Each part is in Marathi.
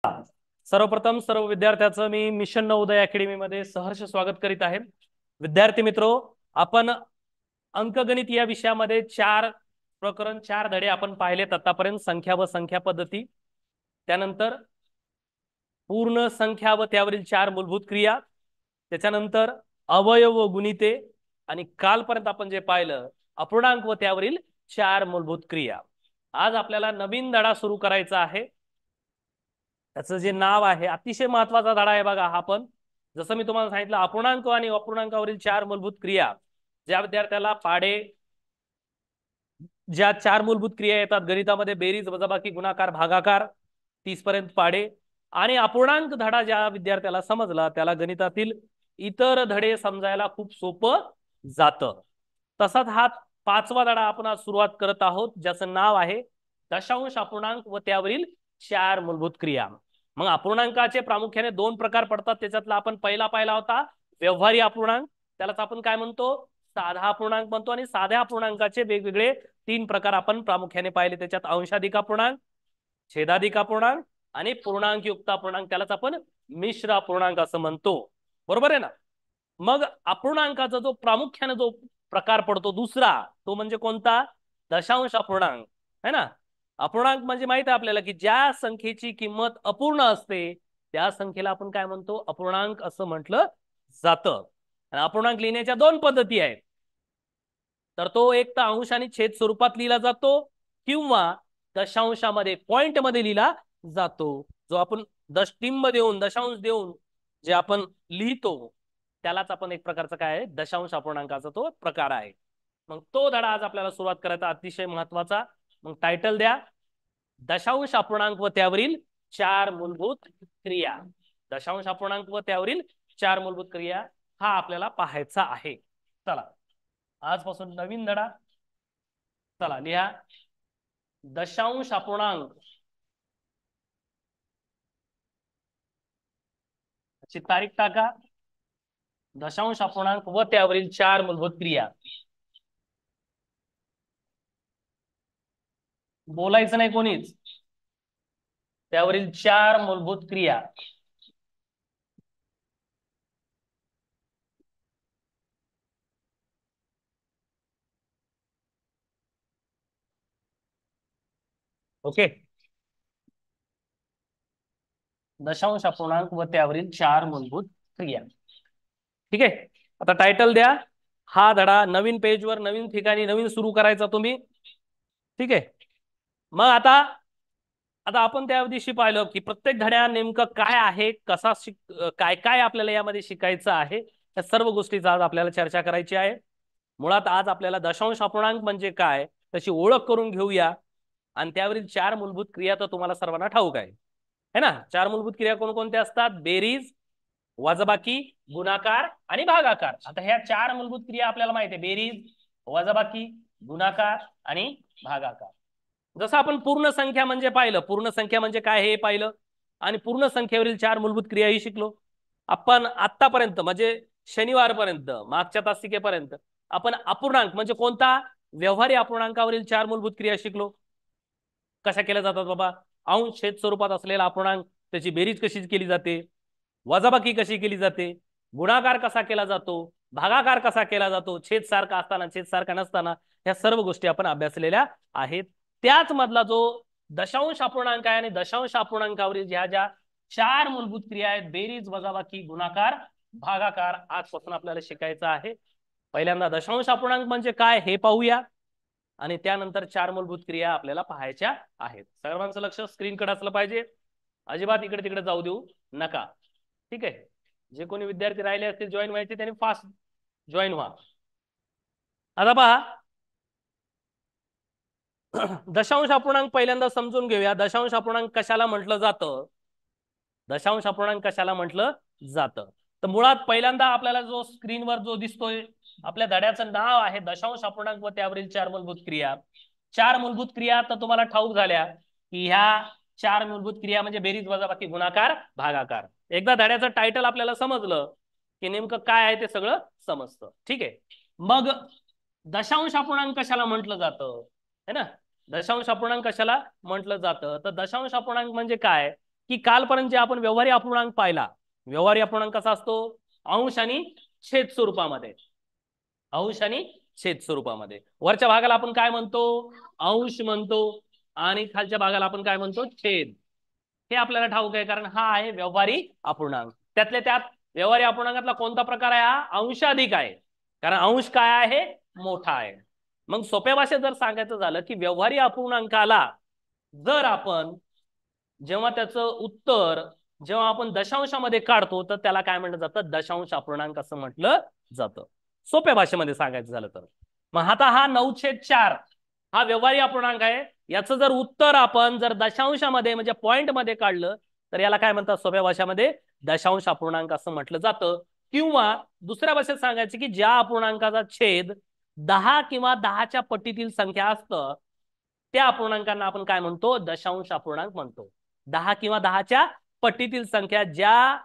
सर्वप्रथम सर्व विद्यार्थ्यांचं मी मिशन नवोदय अकॅडमी मध्ये सहर्ष स्वागत करीत आहे। विद्यार्थी मित्रो, आपण अंकगणित या विषयामध्ये 4 प्रकरण 4 धडे आपण पाहिलेत आतापर्यंत। संख्या व संख्या पद्धती, त्यानंतर पूर्ण संख्या व त्यावरील 4 मूलभूत क्रिया, त्याच्यानंतर अवयव व गुणिते, आणि कालपर्यंत आपण जे पाहिलं अपूर्णांक व त्यावरील 4 मूलभूत क्रिया। आज आपल्याला नवीन धडा सुरू करायचा आहे। त्याचं जे नाव आहे, अतिशय महत्वाचा धडा आहे बघा हा। पण जसं मी तुम्हाला सांगितलं, अपूर्णांक आणि अपूर्णांकावरील 4 मूलभूत क्रिया, ज्या विद्यार्थ्याला पाढे ज्या 4 मूलभूत क्रिया येतात गणितामध्ये, बेरीज वजाबाकी गुणाकार भागाकार, 30 पर्यंत पाढे, आणि अपूर्णांक धडा ज्या विद्यार्थ्याला समजला त्याला गणितातील इतर धडे समजायला खूप सोपं जातं। तसाच हा 5वा धडा आपण आज सुरुवात करत आहोत, ज्याचं नाव आहे दशांश अपूर्णांक व त्यावरील 4 मूलभूत क्रिया। मग अपूर्णांकाचे प्रामुख्याने 2 प्रकार पडतात। त्याच्यातला आपण पहिला पाहिला होता व्यवहारी अपूर्णांक, त्यालाच आपण काय म्हणतो, साधा अपूर्णांक म्हणतो। आणि साध्या अपूर्णांकाचे वेगवेगळे 3 प्रकार आपण प्रामुख्याने पाहिले। त्याच्यात अंशाधिक अपूर्णांक, छेदाधिक अपूर्णांक आणि पूर्णांकयुक्त अपूर्णांक, त्यालाच आपण मिश्र अपूर्णांक असं म्हणतो। बरोबर आहे ना? मग अपूर्णांकाचा जो प्रामुख्याने जो प्रकार पडतो दुसरा, तो म्हणजे कोणता, दशांश अपूर्णांक, है ना। अपूर्णांक म्हणजे माहित आहे आपल्याला की ज्या संख्येची किंमत अपूर्ण असते त्या संख्येला आपण काय म्हणतो, अपूर्णांक असं म्हटलं जातं। आणि अपूर्णांक लिहिण्याच्या 2 पद्धती आहेत। तर तो एक तर अंश आणि छेद स्वरूपात लिहिला जातो, किंवा दशांशामध्ये पॉइंट मध्ये लिहिला जातो। जो आपण दशटिंब देऊन दशांश देऊन जे आपण लिहितो त्यालाच आपण एक प्रकारचा काय आहे, दशांश अपूर्णांकाचा तो प्रकार आहे। मग तो धडा आज आपल्याला सुरुवात करायचा, अतिशय महत्वाचा। मग टायटल द्या, दशांश अपूर्णांक व त्यावरील 4 मूलभूत क्रिया। दशांश अपूर्णांक व त्यावरील 4 मूलभूत क्रिया हा आपल्याला पाहायचा आहे। चला, आजपासून नवीन धडा। चला लिहा, दशांश अपूर्णांक ची तारीख टाका, दशांश अपूर्णांक व त्यावरील 4 मूलभूत क्रिया। बोलायचं नाही कोणीच, त्यावरील 4 मूलभूत क्रिया। ओके, दशांश अपूर्णांक व त्यावरील 4 मूलभूत क्रिया। ठीक आहे, आता टायटल द्या। हा धडा नवीन पेजवर, नवीन ठिकाणी, नवीन सुरू करायचा तुम्ही। ठीक आहे, मग आता आता आपण त्या दिवशी पाहिलं की प्रत्येक धड्या नेमकं काय आहे, कसा काय काय आपल्याला यामध्ये शिकायचं आहे, या सर्व गोष्टीचा आज आपल्याला चर्चा करायची आहे। मुळात आज आपल्याला दशांश अपूर्णांक म्हणजे काय त्याची ओळख करून घेऊया, आणि त्यावरील 4 मूलभूत क्रिया तर तुम्हाला सर्वांना ठाऊक आहे, है ना। 4 मूलभूत क्रिया कोणकोणत्या असतात, बेरीज, वजाबाकी, गुणाकार आणि भागाकार। आता ह्या 4 मूलभूत क्रिया आपल्याला माहिती आहे, बेरीज, वजाबाकी, गुणाकार आणि भागाकार। जसं आपण पूर्ण संख्या म्हणजे पाहिलं, पूर्ण संख्या म्हणजे काय हे पाहिलं, आणि पूर्ण संख्येवरील 4 मूलभूत क्रियाही शिकलो आपण आतापर्यंत। म्हणजे शनिवारपर्यंत, मागच्या तासिकेपर्यंत आपण अपूर्णांक म्हणजे कोणता, व्यवहारी अपूर्णांकावरील 4 मूलभूत क्रिया शिकलो। कशा केल्या जातात बाबा, अंश छेद स्वरूपात असलेला अपूर्णांक त्याची बेरीज कशी केली जाते, वजाबाकी कशी केली जाते, गुणाकार कसा केला जातो, भागाकार कसा केला जातो, छेद सारखा असताना छेद सारखा नसताना, ह्या सर्व गोष्टी आपण अभ्यासलेल्या आहेत। त्याच मधला जो दशांश अपूर्णांक आहे आणि दशांश अपूर्णांकावरील ज्या ज्या 4 मूलभूत क्रिया आहेत, बेरीज, वजाबाकी, गुणाकार, भागाकार, आजपासून आपल्याला शिकायचं आहे। पहिल्यांदा दशांश अपूर्णांक म्हणजे काय हे पाहूया, आणि त्यानंतर 4 मूलभूत क्रिया आपल्याला पाहायच्या आहेत। सर्वांचं लक्ष स्क्रीनकडे असलं पाहिजे, अजिबात इकडे तिकडे जाऊ देऊ नका। ठीक आहे, जे कोणी विद्यार्थी राहिले असतील जॉईन व्हायचे त्यांनी फास्ट जॉईन व्हा। आता पहा, दशांश अपूर्णांक पहिल्यांदा समजून घेऊया। दशांश अपूर्णांक कशाला म्हटलं जातं, दशांश अपूर्णांक कशाला म्हटलं जातं, तर मुळात पहिल्यांदा आपल्याला जो स्क्रीनवर जो दिसतोय आपल्या धड्याचं नाव आहे दशांश अपूर्णांक व त्यावरील 4 मूलभूत क्रिया। 4 मूलभूत क्रिया तर तुम्हाला ठाऊक झाल्या की ह्या 4 मूलभूत क्रिया म्हणजे बेरीज, वजाबाकी, गुणाकार, भागाकार। एकदा धड्याचं टायटल आपल्याला समजलं की नेमकं काय आहे ते सगळं समजतं। ठीक आहे, मग दशांश अपूर्णांक कशाला म्हटलं जातं, है ना। दशांश अपूर्णांक कशाला म्हटलं जातं, तर दशांश अपूर्णांक म्हणजे काय, की कालपर्यंत जे आपण व्यवहारी अपूर्णांक पाहिला, व्यवहारी अपूर्णांक कसा असतो, अंश आणि छेद स्वरूपामध्ये, अंश आणि छेद स्वरूपामध्ये. वरच्या भागाला आपण काय म्हणतो, अंश म्हणतो, आणि खालच्या भागाला आपण काय म्हणतो, छेद. हे आपल्याला ठाऊक आहे, कारण हा आहे व्यवहारी अपूर्णांक. त्यातल्या त्यात व्यवहारी अपूर्णांकातला कोणता प्रकार आहे, हा अंशाधिक आहे, कारण अंश काय आहे, मोठा आहे. मग सोप्या भाषेत जर सांगायचं झालं की व्यवहारी अपूर्णांकाला जर आपण जेव्हा त्याचं उत्तर जेव्हा आपण दशांशामध्ये काढतो तर त्याला काय म्हटलं जातं, दशांश अपूर्णांक असं म्हटलं जातं, सोप्या भाषेमध्ये सांगायचं झालं तर. मग आता हा 9/4 हा व्यवहारी अपूर्णांक आहे, याचं जर उत्तर आपण जर दशांशामध्ये म्हणजे पॉइंट मध्ये काढलं तर याला काय म्हणतात, सोप्या भाषेमध्ये दशांश अपूर्णांक असं म्हटलं जातं. किंवा दुसऱ्या भाषेत सांगायचं की ज्या अपूर्णांकाचा छेद 10 किंवा 10च्या पटीतील संख्या असतं त्या अपूर्णांकांना आपण काय म्हणतो, दशांश अपूर्णांक म्हणतो. 10 किंवा 10च्या पटीतील संख्या ज्या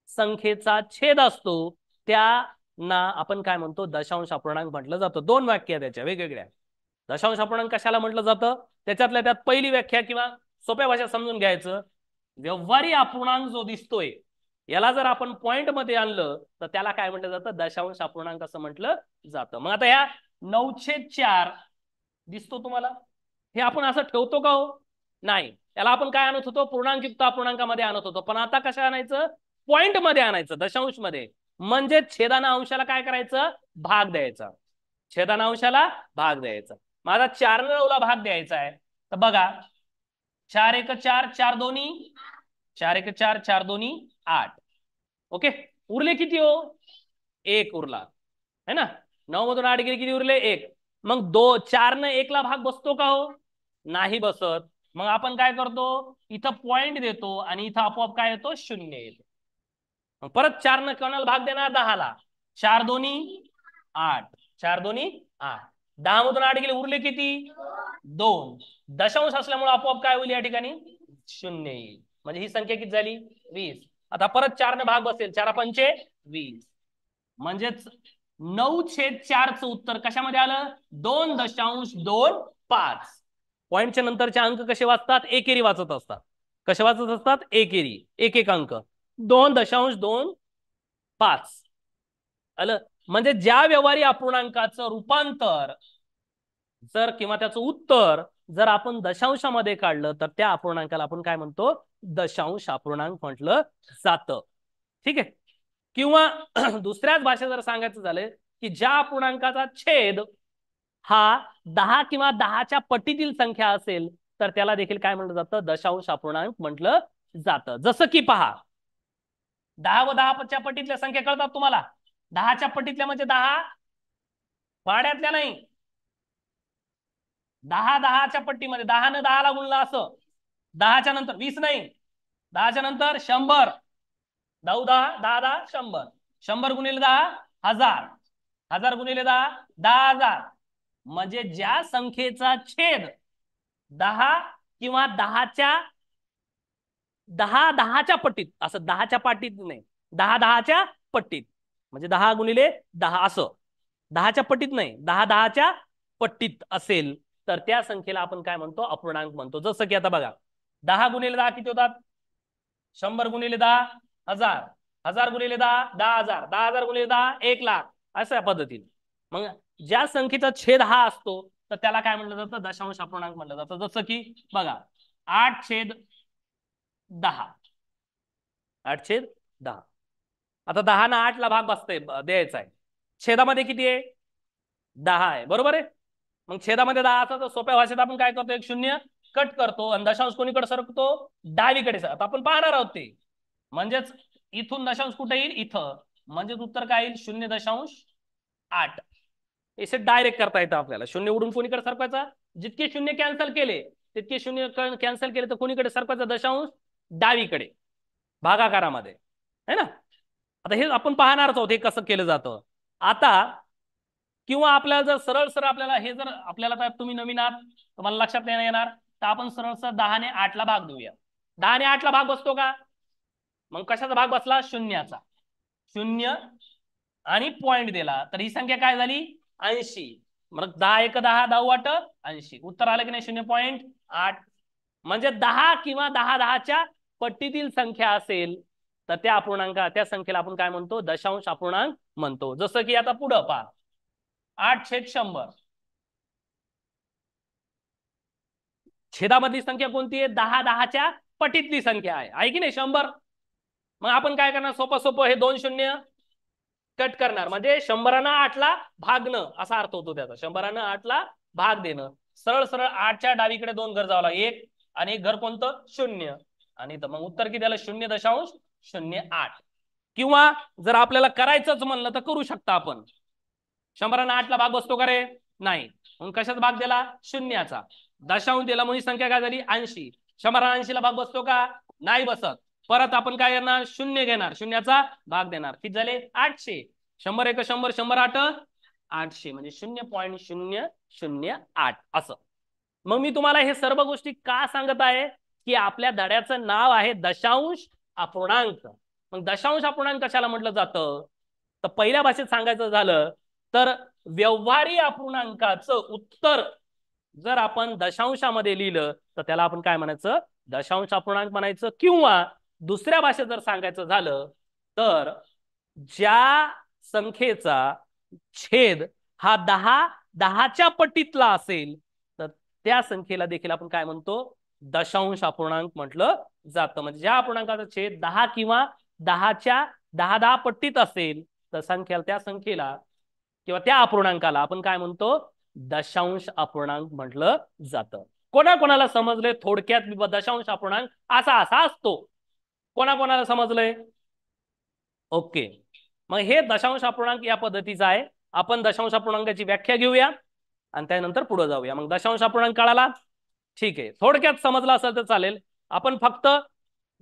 संख्येचा छेद असतो त्यांना आपण काय म्हणतो, दशांश अपूर्णांक म्हटलं जातं. दोन व्याख्या त्याच्या वेगवेगळ्या. दशांश अपूर्णांक कशाला म्हटलं जातं, त्याच्यातल्या त्यात पहिली व्याख्या किंवा सोप्या भाषेत समजून घ्यायचं, व्यवहारी अपूर्णांक जो दिसतोय याला जर आपण पॉइंट मध्ये आणलं तर त्याला काय म्हटलं जातं, दशांश अपूर्णांक असं म्हटलं जातं. मग आता या 9/4 दिसतो तुम्हाला, हे आपण असं ठेवतो का हो, नाही. याला आपण काय आणत होतो, पूर्णांकयुक्त अपूर्णांकामध्ये आणत होतो, पण आता कसं आणायचं, पॉइंट मध्ये आणायचं, दशांश मध्ये. म्हणजे छेदाना अंशाला काय करायचं, भाग द्यायचा, छेदाना अंशाला भाग द्यायचा. माझा 4/9 भाग द्यायचा आहे, तर बघा 4 1 4 4 दोन्ही 4 1 4 4 दोन्ही 8. ओके, उरले किती हो, 1 उरला है ना. 9 मधून 8 गेले, किती उरले, 1. मग 4 ने 1 ला भाग बसतो का हो, नाही बसत. मग आपण काय करतो, इथं पॉइंट देतो आणि इथं आपोआप काय येतो, 0 येतो. परत 4 ने कोणाला भाग देणार, 10 ला. 4 दोन्ही 8, 4 दोन्ही 8. 10 मधून 8 गेले, उरले किती, 2. दशांश असल्यामुळे आपोआप काय होईल या ठिकाणी, 0 येईल. म्हणजे ही संख्या किती झाली, 20. आता परत 4 ने भाग बसेल, 4 पंचे 20. म्हणजेच 9/4 उत्तर कशामध्ये आलं, 2.25. पॉइंटच्या नंतरचे अंक कसे वाचतात, एकेरी वाचत असतात. कसे वाचत असतात, एकेरी, एक एक अंक. 2.25 आलं. म्हणजे ज्या व्यवहारी अपूर्णांकाचं रूपांतर जर किंवा त्याचं उत्तर जर आपण दशांशामध्ये काढलं तर त्या अपूर्णांकाला आपण काय म्हणतो, दशांश अपूर्णांक म्हटलं जातं. ठीक आहे. किंवा दुसऱ्याच भाषेत जर सांगायचं झालं की ज्या अपूर्णांकाचा छेद हा 10 किंवा 10च्या पटीतील संख्या असेल तर त्याला देखील काय म्हटलं जातं, दशांश अपूर्णांक म्हटलं जातं. जसं की पहा, 10 व 10च्या पटीतल्या संख्या कळतात तुम्हाला, 10च्या पटीतल्या म्हणजे 10 पाड्यातल्या नाही, 10 10च्या पट्टीमध्ये, 10 ने 10 ला गुणला असं, 10च्या नंतर 20 नाही, 10च्या नंतर 100, 10 10 10 10 100, 100 गुणिले 10 1000, 1000 गुणिले 10 10,000. म्हणजे ज्या संख्येचा छेद 10 किंवा 10च्या पट्टीत, असं 10च्या पाटीत नाही, 10च्या पट्टीत, म्हणजे 10 गुणिले 10 असं, 10च्या पट्टीत नाही, 10च्या पट्टीत असेल तर त्या संख्येला आपण काय म्हणतो, अपूर्णांक म्हणतो. जसं की आता बघा, 10 गुणिले 10 किती होतात, 100 गुणिले 10 1000, 1000 गुणिले 10 10,000, 10,000 गुणिले 10 1,00,000, अशा पद्धतीने. मग ज्या संख्येचा छेद हा असतो तर त्याला काय म्हटलं जातं, दशांश अपूर्णांक म्हटलं जातं. जसं की बघा 8/10, 8/10. आता 10 ना 8 ला भाग बसतंय, द्यायचा आहे, छेदामध्ये किती आहे, 10 आहे, बरोबर आहे. मग छेदामध्ये 10 असं तर सोप्या भाषेत आपण काय करतो, एक शून्य कट करतो आणि दशांश कोणीकडे सरकतो, डावीकडे. आता आपण पाहणार आहोत ते, म्हणजेच इथून दशांश कुठे येईल, इथं, म्हणजेच उत्तर काय येईल, 0.8. इसे डायरेक्ट करता येतं आपल्याला. शून्य उडून कोणीकडे सरकवायचा, जितके शून्य कॅन्सल केले तितके शून्य कॅन्सल केले तर कोणीकडे सरकवायचा, दशांश डावीकडे भागाकारामध्ये, है ना. आता हे आपण पाहणारच आहोत हे कसं केलं जातं. आता किंवा आपल्याला जर सरळ सरळ आपल्याला हे जर आपल्याला तर तुम्ही नवीन आहात, तुम्हाला लक्षात नाही येणार, तर आपण सरळ सरळ 10 ने 8 ला भाग देऊया. 10 ने 8 ला भाग बसतो का, मग कशाचा भाग बसला, शून्याचा. 0 आणि पॉइंट दिला तर ही संख्या काय झाली, 80. मग 10 1 10 10 वाट 80, उत्तर आलं की नाही, 0.8. म्हणजे 10 किंवा 10 10च्या पट्टीतील संख्या असेल तर त्या संख्येला आपण काय म्हणतो, दशांश अपूर्णांक म्हणतो. जसं की आता पुढं पहा, 8/100 छेदामधली संख्या कोणती आहे, 10 10च्या पटीतली संख्या आहे की नाही, 100. मग आपण काय करणार, सोपं सोपं हे 2 शून्य कट करणार, म्हणजे 100 8ला भागणं असा अर्थ होतो त्याचा. 100 8ला भाग देणं. सरळ सरळ 8च्या डावीकडे 2 घर जावं लागेल, 1 आणि एक घर कोणतं, 0. आणि मग उत्तर किती आलं, 0.08. किंवा जर आपल्याला करायचंच म्हणलं तर करू शकता आपण. 100 8ला भाग बसतो का रे, नाही. मग कशाचा भाग दिला, शून्याचा. दशांश दिला म्हणजे संख्या काय झाली, 80. 100 80ला भाग बसतो का, नाही बसत. परत आपण काय करणार, शून्य घेणार, शून्याचा भाग देणार. किती झाले, 800. 100 1 100, 100 8 800, म्हणजे 0.008 असं. मग मी तुम्हाला हे सर्व गोष्टी का सांगत आहे, की आपल्या धड्याचं नाव आहे दशांश अपूर्णांक. मग दशांश अपूर्णांक कशाला म्हटलं जातं, तर पहिल्या भाषेत सांगायचं झालं तर व्यवहारी अपूर्णांकाचं उत्तर जर आपण दशांशामध्ये लिहिलं तर त्याला आपण काय म्हणायचं, दशांश अपूर्णांक म्हणायचं. किंवा दुसऱ्या भाषेत जर सांगायचं झालं तर ज्या संख्येचा छेद हा 10च्या पटीतला असेल तर त्या संख्येला देखील आपण काय म्हणतो, दशांश अपूर्णांक म्हटलं जातं. म्हणजे ज्या अपूर्णांकाचा छेद 10 किंवा 10च्या 10 पट्टीत असेल तर त्या संख्येला किंवा त्या अपूर्णांकाला आपण काय म्हणतो, दशांश अपूर्णांक म्हटलं जातं. कोणाकोणाला समजले थोडक्यात दशांश अपूर्णांक असा असा असतो, कोणाकोणाला समजलंय, ओके. मग हे दशांश अपूर्णांक या पद्धतीचा आहे. आपण दशांश अपूर्णांकाची व्याख्या घेऊया आणि त्यानंतर पुढे जाऊया. मग दशांश अपूर्णांक कळाला, ठीक आहे. थोडक्यात समजला असेल तर चालेल. आपण फक्त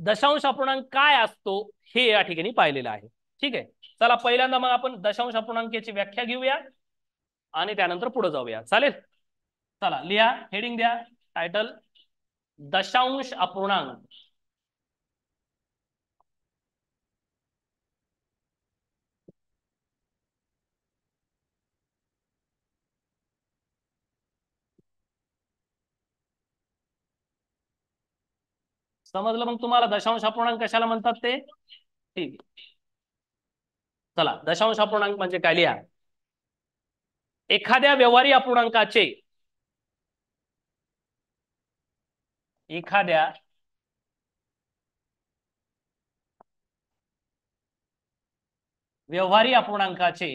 दशांश अपूर्णांक काय असतो हे या ठिकाणी पाहिलेलं आहे, ठीक आहे. चला पहिल्यांदा मग आपण दशांश अपूर्णांकाची व्याख्या घेऊया आणि त्यानंतर पुढे जाऊया, चालेल. चला लिहा, हेडिंग द्या, टायटल दशांश अपूर्णांक. समजलं मग तुम्हाला दशांश अपूर्णांक कशाला म्हणतात ते, ठीक. चला दशांश अपूर्णांक म्हणजे काय लिहा, एखाद्या व्यवहारी अपूर्णांकाचे एखाद्या व्यवहारी अपूर्णांकाचे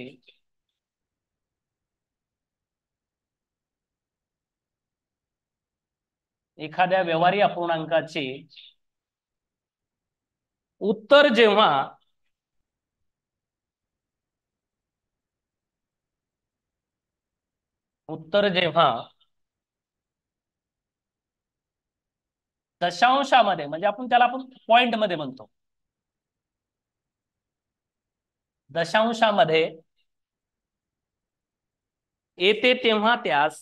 एखाद्या व्यवहारी अपूर्णांकाचे उत्तर जेव्हा दशांशामध्ये, म्हणजे आपण पॉइंट मध्ये म्हणतो, दशांशामध्ये येते तेव्हा त्यास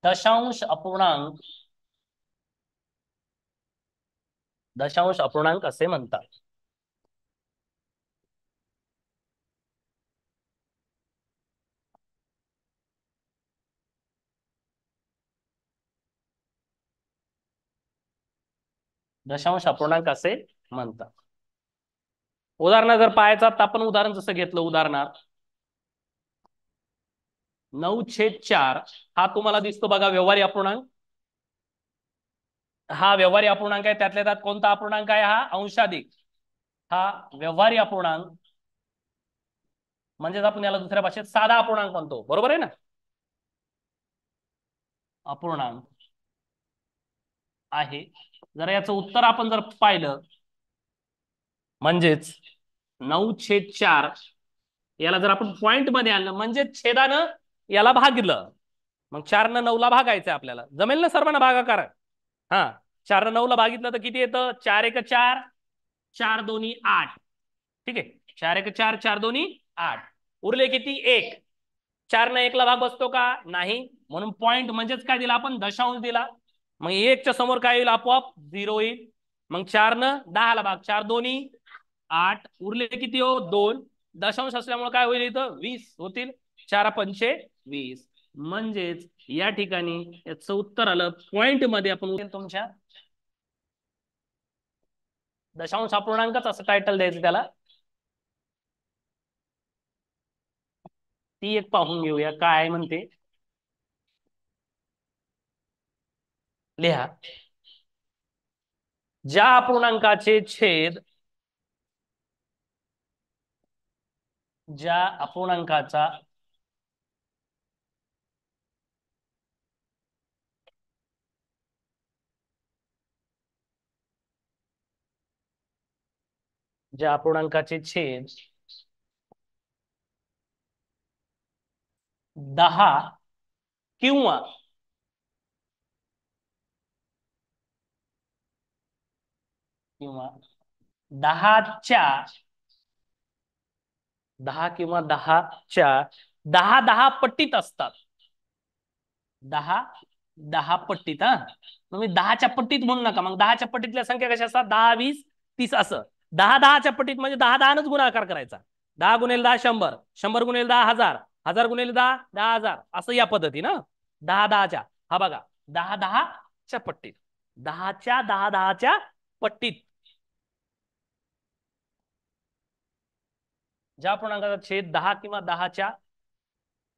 दशांश अपूर्णांक असे म्हणतात. दशांश अपूर्णांक असे म्हणतात. उदाहरण जर पाहायचं तर आपण उदाहरण जसं घेतलं, उदाहरणार्थ 9/4 हा तुम्हाला दिसतो बघा व्यवहारी अपूर्णांक. हा व्यवहारी अपूर्णांक आहे. त्यातल्या त्यात कोणता अपूर्णांक आहे, हा अंशाधिक. हा व्यवहारी अपूर्णांक म्हणजेच आपण याला दुसऱ्या भाषेत साधा अपूर्णांक म्हणतो, बरोबर आहे ना. अपूर्णांक आहे. जर याचं उत्तर आपण जर पाहिलं, म्हणजेच 9/4 याला जर आपण पॉइंट मध्ये आणलं म्हणजे छेदानं याला भागलं, मग 4 न 9 ला भागायचं आपल्याला. जमेल ना सर्वांना भागाकार, हा. 4 न 9 ला भागितलं तर किती येतं, 4 1 4, 4 2 8, ठीक आहे. 4 1 4, 4 2 8, उरले किती, 1. 4 न 1 ला भाग बसतो का, नाही. म्हणून पॉइंट म्हणजेच काय दिला आपण, दशांश दिला. मग 1 च्या समोर काय येईल, आपोआप 0 येईल. मग 4 न 10 ला भाग, 4 2 8, उरले किती हो, 2. दशांश असल्यामुळे काय होईल इथं 20 होतील, 4 पंचे 20. म्हणजेच या ठिकाणी याचं उत्तर आलं पॉइंट मध्ये आपण तुमच्या दशांश अपूर्णांकच असं टायटल द्यायचं त्याला. ती एक पाहून घेऊया काय म्हणते. लिहा, ज्या अपूर्णांकाचे छेद ज्या अपूर्णांकाचा ज्या अपूर्णांकाचे छेद 10 किंवा 10 किंवा 10च्या 10 पट्टीत असतात. 10 पट्टीत. हा, तुम्ही 10च्या पट्टीत म्हणू नका. मग 10च्या पट्टीतल्या संख्या कशा असतात? 10, 20, 30 असं. 10च्या पट्टीत म्हणजे 10नच गुणाकार करायचा. 10 गुणिले 10 100, 100 गुणिले 10 1000, 1000 गुणिले 10 10,000 असं या पद्धतीनं 10च्या. हा बघा, 10च्या पट्टीत, 10च्या पट्टीत ज्या पूर्णांकाचा छेद 10 किंवा 10च्या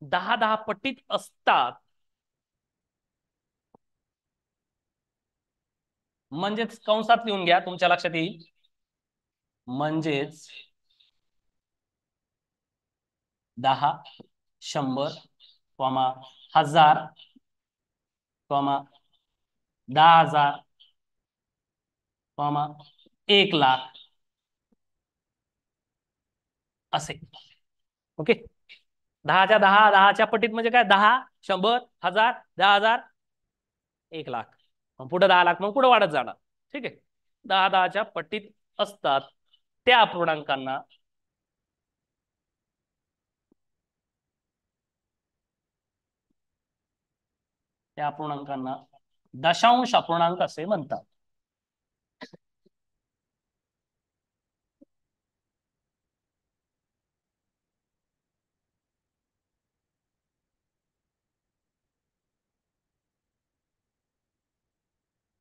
10 पट्टीत असतात म्हणजेच कंसात लिहून घ्या, तुमच्या लक्षात येईल. म्हणजेच 10, 100, 1000, 10,000, 1,00,000 असे. ओके, 10च्या पट्टीत म्हणजे काय? 10, 100, 1000, 10,000, 1,00,000. मग पुढे 10,00,000, मग पुढे वाढत जाणार. ठीक आहे. 10च्या पट्टीत असतात त्या अपूर्णांकांना दशांश अपूर्णांक असे म्हणतात.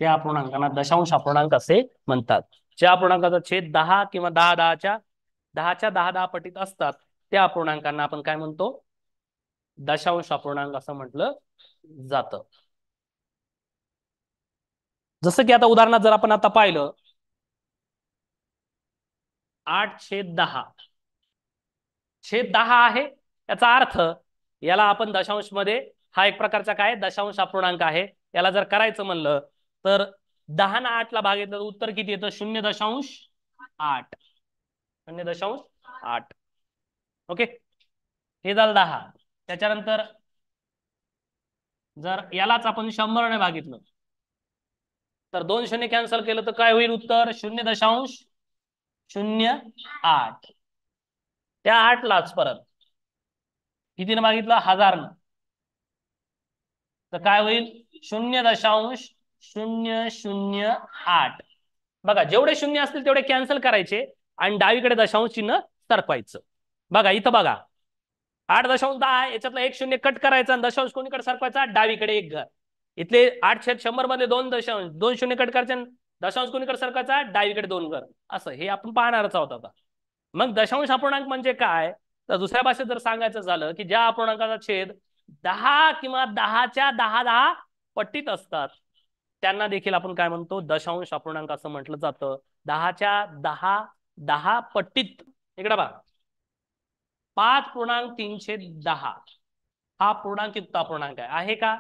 त्या अपूर्णांकांना दशांश अपूर्णांक असे म्हणतात. ज्या अपूर्णांकाचा छेद 10 किंवा 10च्या 10 पटीत असतात त्या अपूर्णांकांना आपण काय म्हणतो? दशांश अपूर्णांक असं म्हटलं जातं. जसं की आता उदाहरणात जर आपण आता पाहिलं 8/10 छेद 10 आहे. याचा अर्थ याला आपण दशांश मध्ये, हा एक प्रकारचा काय दशांश अपूर्णांक आहे. याला जर करायचं म्हणलं तर 10 ने 8 ला भागितलं तर उत्तर किती येतं? 0.8. 0.8. ओके, हे झालं 10. त्याच्यानंतर जर यालाच आपण 100 ने भागितलं तर 2 शून्य कॅन्सल केलं तर काय होईल उत्तर? 0.08. त्या 8 लाच परत कितीनं भागितलं? 1000. तर काय होईल? 0.008. बघा, जेवढे शून्य असतील तेवढे कॅन्सल करायचे आणि डावीकडे दशांश चिन्ह सरकवायचं. बघा इथं बघा, 8.10 याच्यातला एक शून्य कट करायचा आणि दशांश कोणीकडे सरकवायचा? डावीकडे एक घर. इथले 8/100 मधले 2 शून्य कट करायचे, दशांश कोणीकडे सरकवायचा? डावीकडे 2 घर. असं हे आपण पाहणारच आहोत आता. मग दशांश अपूर्णांक म्हणजे काय? तर दुसऱ्या भाषेत जर सांगायचं झालं की ज्या अपूर्णांकाचा छेद 10 किंवा 10च्या 10 पट्टीत असतात त्यांना देखील आपण काय म्हणतो? दशांश अपूर्णांक असं म्हटलं जातं. 10च्या 10 पट्टीत. इकडे बघा, 5.310 हा पूर्णांकयुक्त अपूर्णांक आहे का?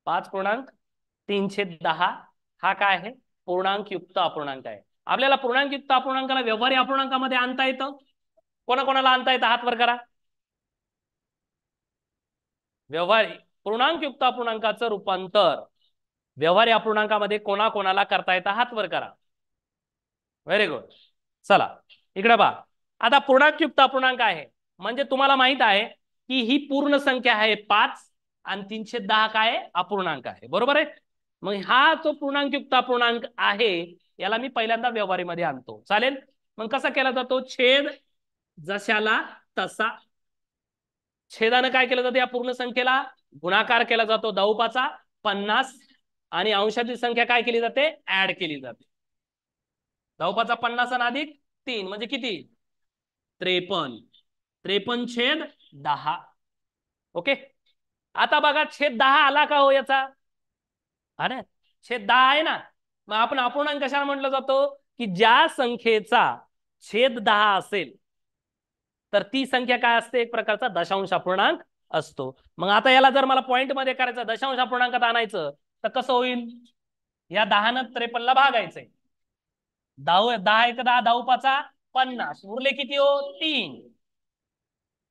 5.310 हा काय आहे? पूर्णांकयुक्त अपूर्णांक आहे. आपल्याला पूर्णांकयुक्त अपूर्णांकाला व्यवहारी अपूर्णांकामध्ये आणता येतं. कोणाकोणाला आणता येतं? हात वर करा. व्यवहारी पूर्णांकयुक्त अपूर्णांकाचं रूपांतर व्यवहारी अपूर्णांकामध्ये कोणाकोणाला करता येतं? हात वर करा. Very good. चला इकडे पहा. आता पूर्णांकयुक्त अपूर्णांक आहे म्हणजे तुम्हाला माहित आहे की ही पूर्ण संख्या आहे 5 आणि 310 काय अपूर्णांक आहे. बरोबर आहे. मग हा जो पूर्णांकयुक्त अपूर्णांक आहे याला मी पहिल्यांदा व्यवहारीमध्ये आणतो. चालेल. मग कसा केला जातो? छेद जशाला तसा. छेदानं काय केलं जातं या पूर्ण संख्येला? गुणाकार केला जातो 10 50 आणि अंशातील संख्या काय केली जाते? ऍड केली जाते. 10 50 आणि अधिक 3 म्हणजे किती? 53. 53/10. ओके. आता बघा छेद 10 आला का हो याचा? हा ना, छेद 10 आहे ना. मग आपण अपूर्णांक कशाला म्हटलं जातो? की ज्या संख्येचा छेद 10 असेल तर ती संख्या काय असते? एक प्रकारचा दशांश अपूर्णांक असतो. मग आता याला जर मला पॉइंट मध्ये करायचं, दशांश अपूर्णांकात आणायचं तर कसं होईल? या 10 ने 53 ला भागायचंय. 10 10 1 10 10 5 50 उरले किती हो? 3.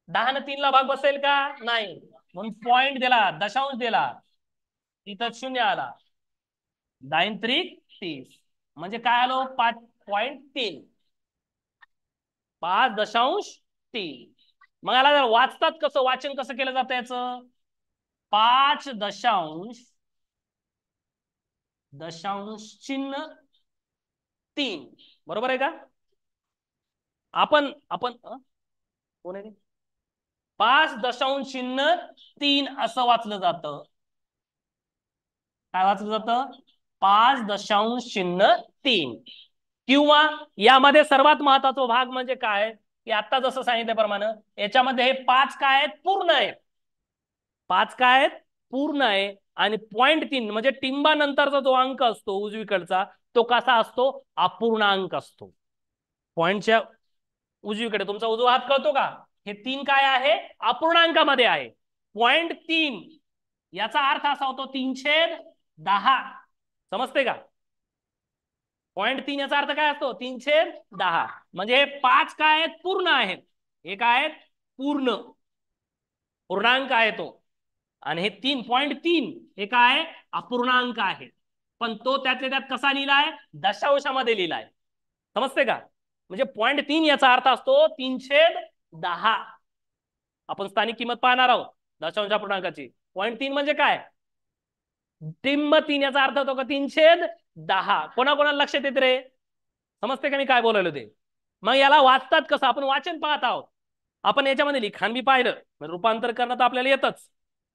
10 ने 3 ला भाग बसेल का? नाही, म्हणून पॉइंट दिला, दशांश दिला, तिथं 0 आला. 10 त्रिक 30 म्हणजे काय आलो? 5.3. 5.3. मग याला जर वाचतात कसं, वाचन कसं केलं जातं याचं? 5.3 बरोबर आहे का? आपण आपण कोण आहे? 5.3 असं वाचलं जातं. काय वाचलं जातं? 5.3. किंवा यामध्ये सर्वात महत्वाचा भाग म्हणजे काय? की आता जसं सांगितल्याप्रमाणे याच्यामध्ये हे 5 काय आहेत? पूर्ण आहेत. 5 काय आहेत? पूर्ण आहे. आणि 0.3 म्हणजे टिंबा नंतरचा जो अंक असतो उजवीकडचा तो कसा असतो? अपूर्णांक असतो. पॉइंटच्या उजवीकडे तुमचा उजवा हात कळतो का? हे 3 काय आहे? अपूर्णांकामध्ये आहे. 0.3 याचा अर्थ असा होतो 3/10. समजते का? 0.3 याचा अर्थ काय असतो? 3/10. म्हणजे हे 5 काय आहेत? पूर्ण आहेत. हे काय आहेत? पूर्णांक आहे तो. आणि हे 3.3 हे काय? अपूर्णांक आहे. पण तो त्यातल्या त्यात कसा लिहिलाय? दशांशामध्ये लिहिलाय. समजते का? म्हणजे 0.3 याचा अर्थ असतो 3/10. आपण स्थानिक किंमत पाहणार आहोत दशांश अपूर्णांकाची. 0.3 म्हणजे काय? टिंब 3 याचा अर्थ होतो का 3/10. कोणाकोणाला लक्षात येते रे? समजते का मी काय बोलायलो ते? मग याला वाचतात कसं? आपण वाचन पाहत आहोत. आपण याच्यामध्ये लिखाण बी पाहिलं, रूपांतर करणं तर आपल्याला येतच.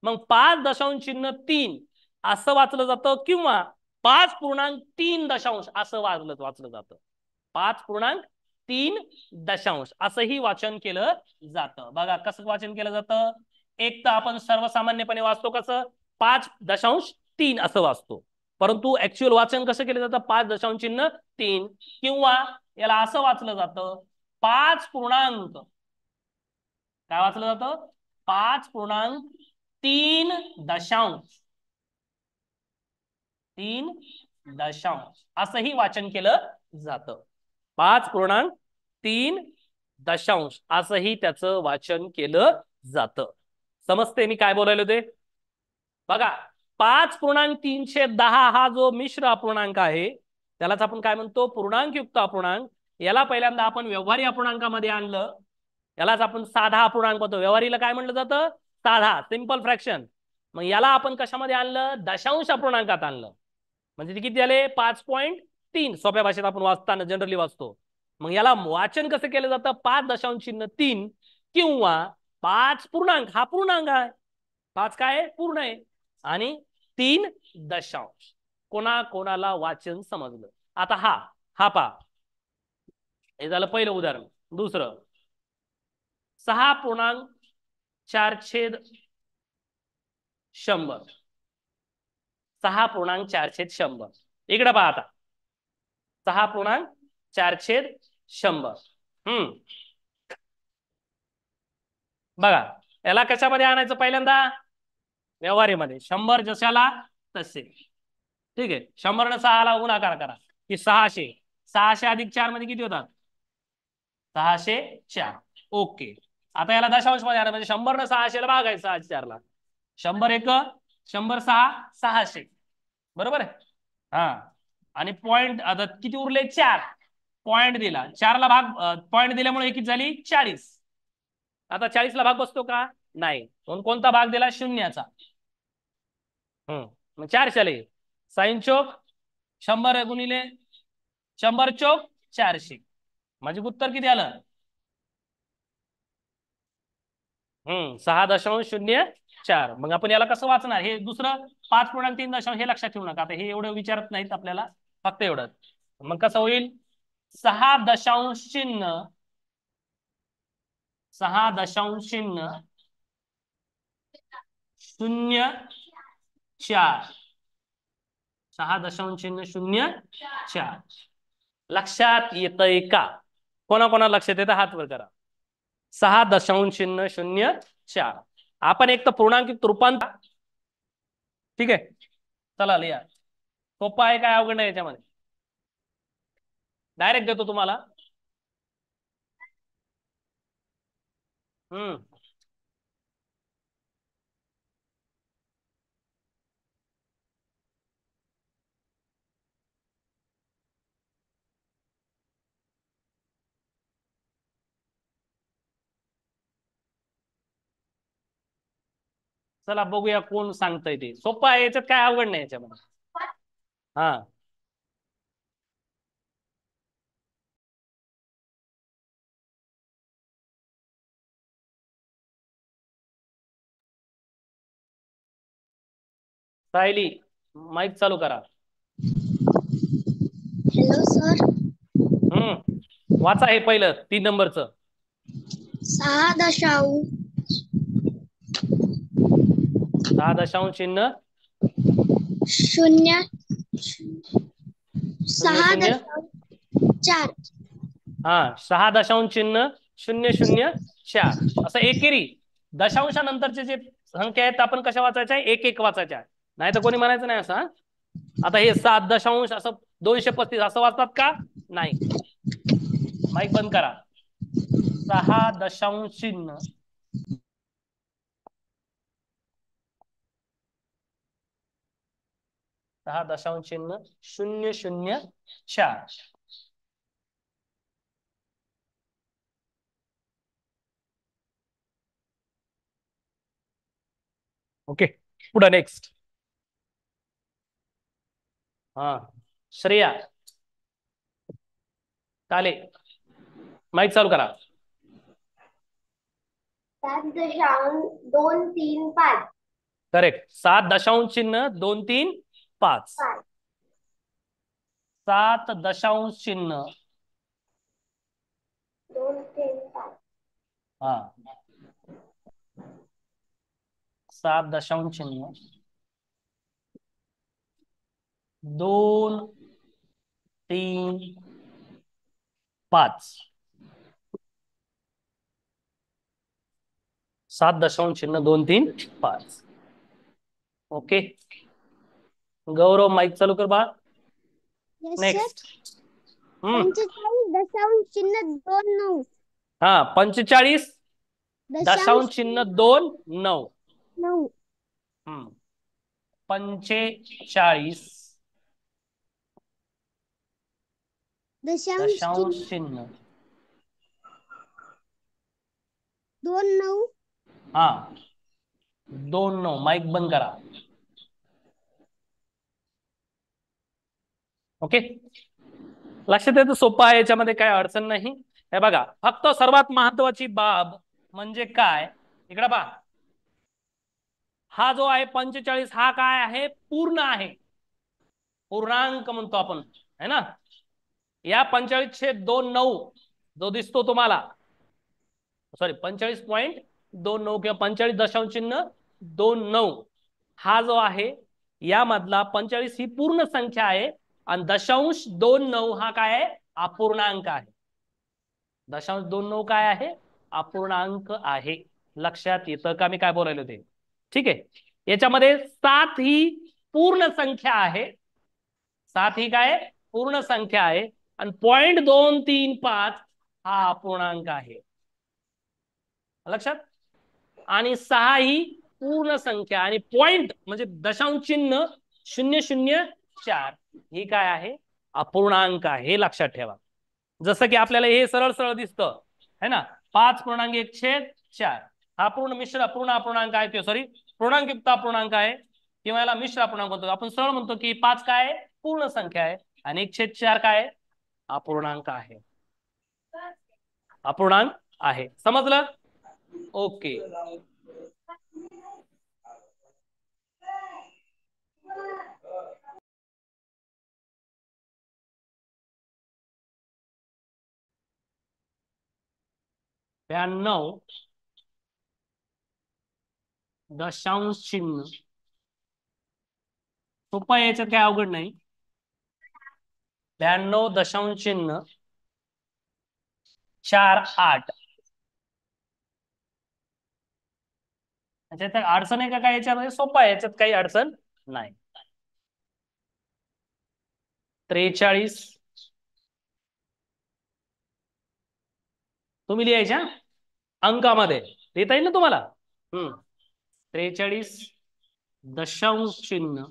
मग 5.3 असं वाचलं जातं किंवा 5.3 असं वाचलं जातं. 5.3 असंही वाचन केलं जातं. बघा कसं वाचन केलं जातं. एक तर आपण सर्वसामान्यपणे वाचतो कसं? 5.3 असं वाचतो. परंतु ऍक्च्युअल वाचन कसं केलं जातं? 5.3 किंवा याला असं वाचलं जातं 5 पूर्णांक काय वाचलं जातं? 5.3 असंही वाचन केलं जातं. 5.3 असंही त्याचं वाचन केलं जातं. समजते मी काय बोलायलो ते? बघा 5.3/10 हा जो मिश्र अपूर्णांक आहे त्यालाच आपण काय म्हणतो? पूर्णांकयुक्त अपूर्णांक. याला पहिल्यांदा आपण व्यवहारी अपूर्णांकामध्ये आणलं. यालाच आपण साधा अपूर्णांक म्हणतो. व्यवहारीला काय म्हटलं जातं? साधा, सिंपल फ्रॅक्शन. मग याला आपण कशामध्ये आणलं? दशांश अपूर्णांकात आणलं. म्हणजे ते किती झाले? 5.3. सोप्या भाषेत आपण वाचताना जनरली वाचतो. मग याला वाचन कसं केलं जातं? 5.3 किंवा 5 पूर्णांक. हा पूर्णांक आहे. 5 काय आहे? पूर्ण आहे. आणि 3 कोणाला वाचन समजलं? आता हा पहा. हे झालं पहिलं उदाहरण. दुसरं 6.4/100. 6.4/100 इकडे पहा आता. 6.4/100. बघा याला कशामध्ये आणायचं? पहिल्यांदा व्यवहारीमध्ये. 100 जशाला तसे. ठीक आहे. 100 ने 6ला गुणाकार करा की 600. 600 अधिक 4 मध्ये किती होतात? 604. ओके. आता याला दशांश मध्ये आणा म्हणजे 100 ने 600 ला भागायचं 604ला. 100 1 100 6 600. बरोबर आहे? हा. आणि पॉइंट आता किती उरले? 4. पॉइंट दिला 4ला भाग. पॉइंट दिल्यामुळे किती झाली? 40. आता 40ला भाग बसतो का? नाही. म्हणून कोणता भाग दिला? शून्याचा. मग 4 शाले साइन चौक 100 गुणिले 100 चौक 400. म्हणजे उत्तर किती आलं? 6.04. मग आपण याला कसं वाचणार? हे दुसरं 5.3 हे लक्षात ठेवू नका, आता हे एवढं विचारत नाहीत आपल्याला, फक्त एवढं. मग कसं होईल? 6.0 6.004 6.004 लक्षात येतंय का? कोणाकोणा लक्षात येतं हात वर करा. 6.004 आपण एक तर पूर्णांकित रूपांतर. ठीक आहे, चला लिहा. सोपा आहे, काय अवघड नाही याच्यामध्ये. डायरेक्ट देतो तुम्हाला. चला बघूया कोण सांगतंय ते. सोपं आहे, याच्यात काय अवघड नाही याच्यामध्ये. हा, सायली माईक चालू करा. Hello sir. वाचा हे पहिलं 3 नंबरचं. 6.0 0 0 6.4. हा, 6.004 असं एकेरी दशांशानंतरचे जे संख्या आहेत आपण कशा वाचायच्या? एक एक वाचायच्या, नाही तर कोणी म्हणायचं नाही असं. आता हे 7 दशांश असं 235 असं वाचतात का? नाही. माईक बंद करा. 6.0 6.004. ओके, पुढे नेक्स्ट. हा, श्रेया काले माईक चालू करा. 7.235. करेक्ट. 7.235. 7.235. हा, 7.235. 7.235. ओके, गौरव माईक चालू कर बा. नेक्स्ट. 45.29. हा, 45.29. 45 दशांश चिन्ह 29. हा, 29. माईक बंद करा. ओके, लक्षात येतं. सोपं आहे, याच्यामध्ये काय अडचण नाही. हे बघा, फक्त सर्वात महत्वाची बाब म्हणजे काय, इकडे पहा. हा जो आहे 45 हा काय आहे? पूर्ण आहे, पूर्णांक म्हणतो आपण, है ना. या 45/29 जो दिसतो तुम्हाला, सॉरी 45.29 किंवा 45.29 हा जो आहे, यामधला 45 ही पूर्ण संख्या आहे आणि 0.29 हा काय आहे? अपूर्णांक आहे. 0.29 काय आहे? अपूर्णांक आहे. लक्षात येतं का मी काय बोलायलो ते? ठीक आहे, याच्यामध्ये 7 ही पूर्ण संख्या आहे. 7 ही काय? पूर्ण संख्या आहे आणि 0.235 हा अपूर्णांक आहे. लक्षात. आणि 6 ही पूर्ण संख्या आणि पॉइंट म्हणजे दशांश चिन्ह 0.004 ही काय आहे? अपूर्णांक आहे. हे लक्षात ठेवा. जसं की आपल्याला हे सरळ सरळ दिसतं, है ना. 5.1/4 हा पूर्ण मिश्र पूर्ण अपूर्णांक आहे, सॉरी पूर्णांकयुक्त अपूर्णांक आहे किंवा याला मिश्र अपूर्णांक म्हणतो. आपण सरळ म्हणतो की 5 काय आहे? पूर्ण संख्या आहे आणि 1/4 काय आहे? अपूर्णांक आहे. अपूर्णांक आहे. समजलं? ओके. ब्याण्णव दशांश चिन्ह. सोपा आहे, याच्यात काय अवघड नाही. 92 दशांश चिन्ह 48. याच्यात अडचण आहे का काय? याच्यामध्ये सोपा आहे, याच्यात काही अडचण नाही. 43 तुम्ही लिहायच्या अंकामध्ये लिहिता येईल ना तुम्हाला. 43 दशांश चिन्ह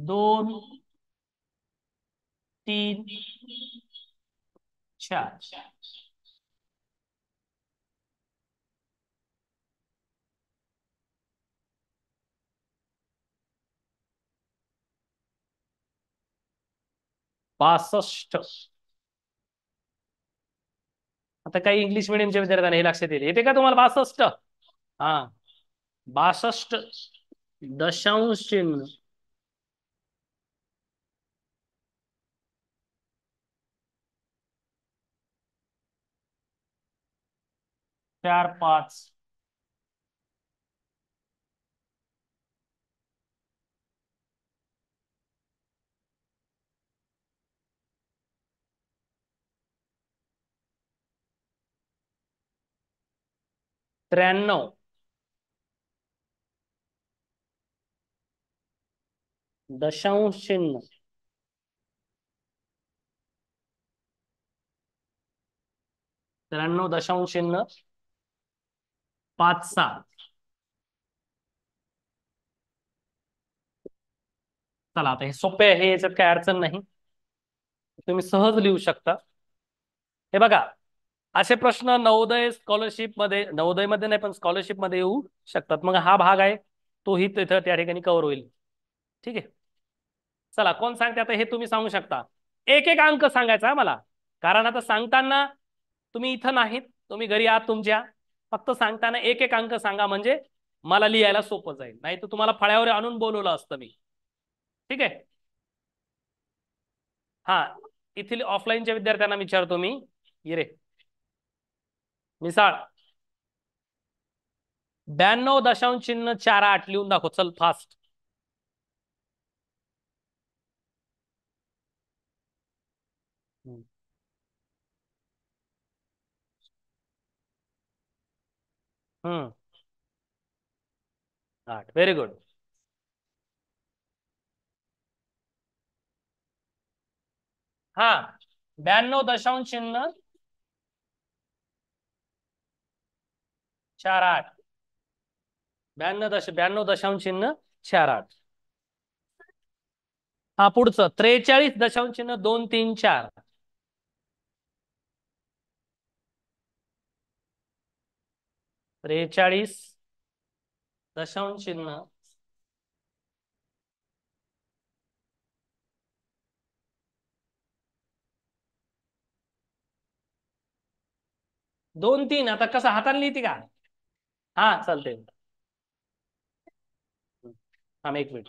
2 3 4. बासष्ट. आता काही इंग्लिश मिडियमच्या विद्यार्थ्यांना हे लक्षात येते का तुम्हाला? 62. हा, 62 दशांश चिन्ह 4 5. 93 दशांश चिन्ह 93 दशांश चिन्ह 5 6. चला, आता हे सोपे आहे, याच्यात काही अडचण नाही, तुम्ही सहज लिहू शकता. हे बघा, असे प्रश्न नवोदय स्कॉलरशिप मध्ये, नवोदय मध्ये नाही पण स्कॉलरशिप मध्ये येऊ शकतात. मग हा भाग आहे तोही तिथं त्या ठिकाणी कव्हर होईल. ठीक आहे. चला, कोण सांगते आता? हे तुम्ही सांगू शकता. एक एक अंक सांगायचा मला, कारण आता सांगताना तुम्ही इथं नाहीत, तुम्ही घरी आहात तुमच्या. फक्त सांगताना एक एक अंक सांगा, म्हणजे मला लिहायला सोपं जाईल. नाही तर तुम्हाला फळ्यावर आणून बोलवलं असतं मी. ठीक आहे. हा, इथील ऑफलाईनच्या विद्यार्थ्यांना विचारतो मी. ये रे मिसाळ. 92 दशांश चिन्ह 4 8 लिहून दाखव. चल फास्ट. हम्म 8. Very good. हा, 92 दशांश चिन्ह 4 8. 92 दशांश चिन्ह 4 8. हा, पुढचं 43 दशांश चिन्ह 2 3 4. 43 दशांश चिन्ह 2 3. आता कसं हाताने लिहिते का? हा, चालते. थांब 1 मिनिट.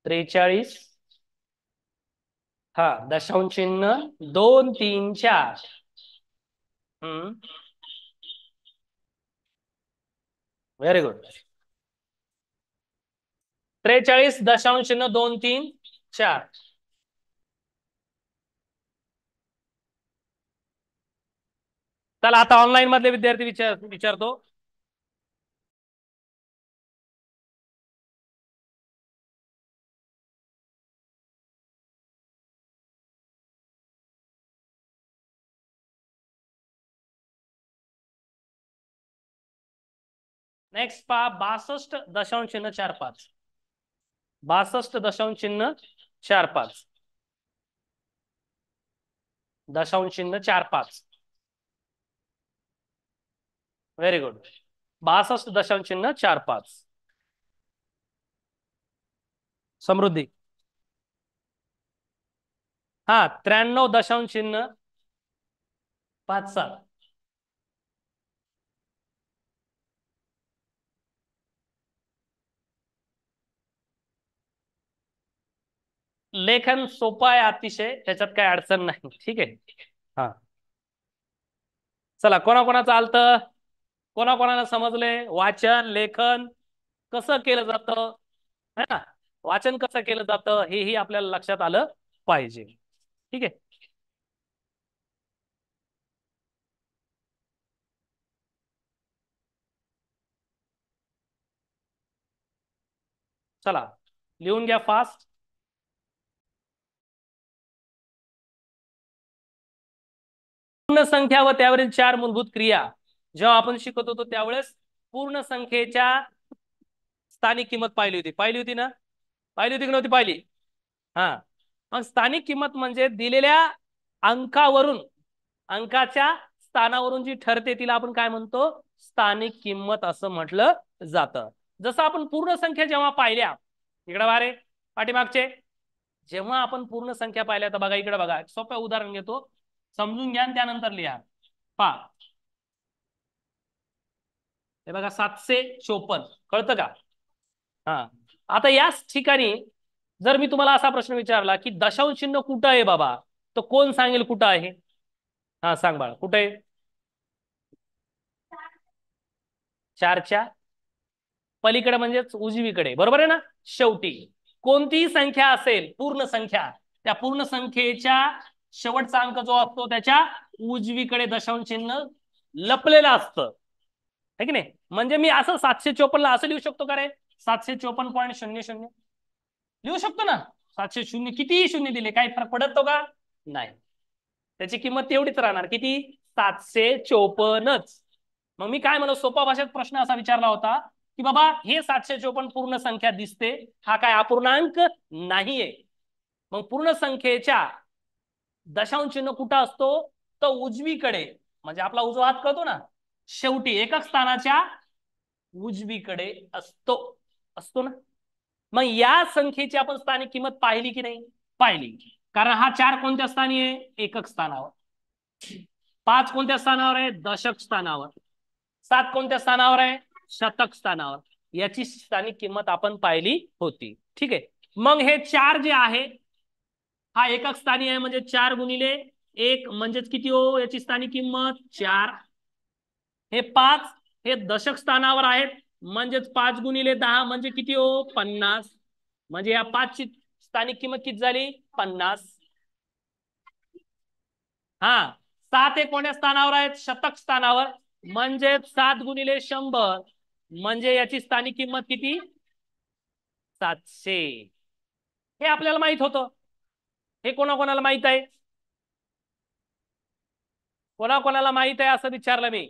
43. हा, दशांश चिन्ह 2 3 4. Very good. 43 दशांश चिन्ह 2 3 4. चला, आता ऑनलाईन मधले विद्यार्थी विचारतो. नेक्स्ट पहा, 62 दशांश चिन्ह 4 5. 62 दशांश चिन्ह 4 5. दशांश चिन्ह 4 5. Very good. 62 दशांश चिन्ह 4 5. समृद्धी. हा 93.57. लेखन सोपं आहे अतिशय, त्याच्यात काही अडचण नाही. ठीक आहे. हा चला, कोणाकोणाचं आलतं, कोणाकोणाला समजले वाचन लेखन कसं केलं जातं, है ना, वाचन कसं केलं जातं हेही आपल्याला लक्षात आलं पाहिजे. ठीक आहे. चला लिहून घ्या फास्ट. पूर्ण संख्या व त्यावरील 4 मूलभूत क्रिया जेव्हा आपण शिकत होतो त्यावेळेस पूर्ण संख्येच्या स्थानिक किंमत पाहिली होती ना, पाहिली होती की नव्हती पाहिली? हा, मग स्थानिक किंमत म्हणजे दिलेल्या अंकावरून, अंकाच्या स्थानावरून जी ठरते तिला आपण काय म्हणतो, स्थानिक किंमत असं म्हटलं जातं. जसं आपण पूर्ण संख्या जेव्हा पाहिल्या, इकडे बारे पाठीमागचे, जेव्हा आपण पूर्ण संख्या पाहिल्या तर बघा इकडे बघा, सोपं उदाहरण घेतो, समजून घ्या आणि त्यानंतर लिहा. पहा हे बघा 754 कळतं का? हा, आता याच ठिकाणी जर मी तुम्हाला असा प्रश्न विचारला की दशांश चिन्ह कुठं आहे बाबा, तर कोण सांगेल कुठं आहे? हा सांग बाळा, कुठे आहे? 4च्या पलीकडे म्हणजेच उजवीकडे, बरोबर आहे ना. शेवटी कोणतीही संख्या असेल पूर्ण संख्या, त्या पूर्ण संख्येच्या शेवटचा अंक जो असतो त्याच्या उजवीकडे दशांश चिन्ह लपलेलं असतं, है की नाही. म्हणजे मी असं 754 ला असं लिहू शकतो का रे, 754.00 लिहू शकतो ना. 700 शून्य कितीही शून्य दिले काही फरक पडतो का? नाही, त्याची किंमत तेवढीच राहणार, किती? 754च. मग मी काय म्हणलो, सोपा भाषेत प्रश्न असा विचारला होता की बाबा हे 754 पूर्ण संख्या दिसते, हा काय अपूर्णांक नाहीये. मग पूर्ण संख्येच्या दशांश चिन्ह कुठं असतो, तर उजवीकडे, म्हणजे आपला उजवा हात कळतो ना, शेवटी एकक स्थानाच्या उजवीकडे असतो, असतो ना. मग या संख्येची आपण स्थानिक किंमत पाहिली की नाही? पाहिली. कारण हा 4 कोणत्या स्थानी आहे? एकक स्थानावर. 5 कोणत्या स्थानावर आहे? दशक स्थानावर. 7 कोणत्या स्थानावर आहे? शतक स्थानावर. याची स्थानिक किंमत आपण पाहिली होती. ठीक आहे. मग हे 4 जे आहे, हा एकक स्थानी आहे म्हणजे 4 गुणिले 1 म्हणजेच किती हो, याची स्थानिक किंमत 4. हे 5 हे दशक स्थानावर आहेत म्हणजेच 5 गुणिले 10 म्हणजे किती हो, 50. म्हणजे या 5 ची स्थानिक किंमत किती झाली? 50. हा 7 हे कोणत्या स्थानावर आहेत? शतक स्थानावर, म्हणजे 7 गुणिले 100 म्हणजे याची स्थानिक किंमत किती? 700. हे आपल्याला माहित होतं. हे कोणाकोणाला माहित आहे? कोणाकोणाला माहित आहे असं विचारलं मी,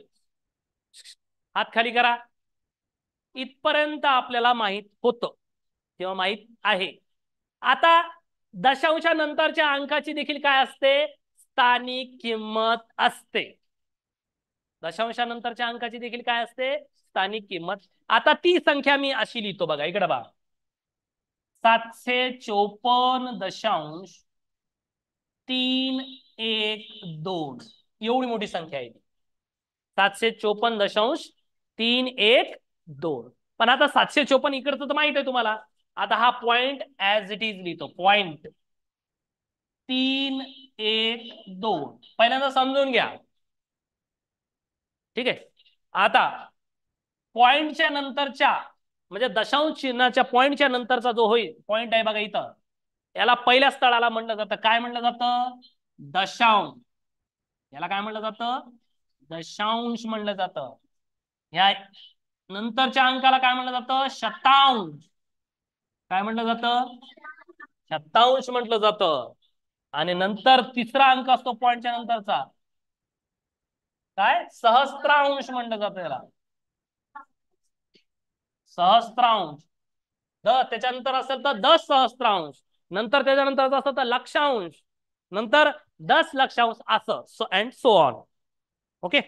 हात खाली करा. इथपर्यंत आपल्याला माहित होतं किंवा माहित आहे. आता दशांशा नंतरच्या अंकाची देखील काय असते? स्थानिक किंमत असते. दशांशानंतरच्या अंकाची देखील काय असते? स्थानिक किंमत. आता ती संख्या मी अशी लिहितो बघा, इकडे बघा, 754.312 एवढी मोठी संख्या आहे. 754.312. पण आता 754 इकडचं तर माहित आहे तुम्हाला. आता हा पॉइंट ऍज इट इज लिहितो, पॉइंट 312 पहिल्यांदा समजून घ्या. ठीक आहे. आता पॉइंटच्या नंतरच्या म्हणजे दशांश चिन्हाच्या पॉइंटच्या नंतरचा जो होईल पॉइंट आहे बघा इथं, याला पहिल्या स्थळाला म्हणलं जातं, काय म्हणलं जातं? दशांश. याला काय म्हणलं जातं? दशांश म्हणलं जातं. ह्या नंतरच्या अंकाला काय म्हणलं जातं? शतांश. काय म्हणलं जातं? शतांश म्हटलं जातं. आणि नंतर तिसरा अंक असतो पॉइंटच्या नंतरचा, काय? सहस्त्रांश म्हणलं जातं याला, सहस्त्रांश. त्याच्यानंतर असेल तर 10 सहस्त्रांश, नंतर त्याच्यानंतर असेल तर लक्षांश, नंतर 10 लक्षांश, असं so and so on. Okay,